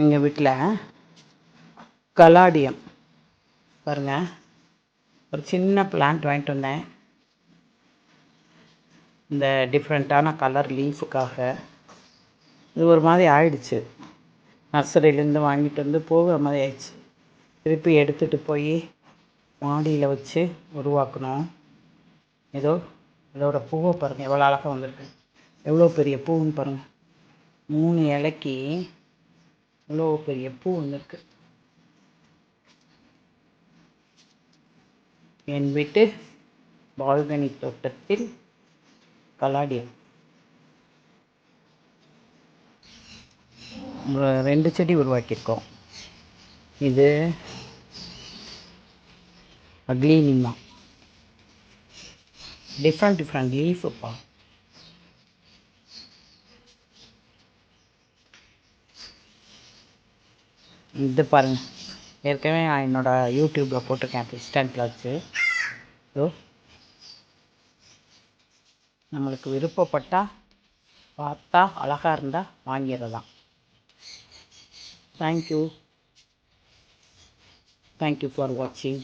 எங்கள் வீட்டில் கலாடியம் பாருங்கள், ஒரு சின்ன பிளான்ட் வாங்கிட்டு வந்தேன். இந்த டிஃப்ரெண்ட்டான கலர் லீஃபுக்காக இது ஒரு மாதிரி ஆயிடுச்சு. நர்சரியிலேருந்து வாங்கிட்டு வந்து போகிற மாதிரி ஆயிடுச்சு. திருப்பி எடுத்துகிட்டு போய் மாடியில் வச்சு உருவாக்கணும். இதோட பூவை பாருங்கள், எவ்வளோ அழகாக வந்திருக்கு. எவ்வளோ பெரிய பூவுன்னு பாருங்கள். 3 இலைக்கு இவ்வளோ பெரிய பூ வந்திருக்கு. என் வீட்டு பால்கனி தோட்டத்தில் கலாடியம் 2 செடி உருவாக்கியிருக்கோம். இது அக்லீனிமா, டிஃப்ரெண்ட் லீஃபுப்பா. இது பாருங்கள், ஏற்கனவே நான் என்னோடய யூடியூப்பில் போட்டிருக்கேன் டிஸ்டன்ட்டில் வச்சு. நம்மளுக்கு விருப்பப்பட்டால் பார்த்தா அழகாக இருந்தால் வாங்கிடலாம். தேங்க்யூ ஃபார் வாட்சிங்.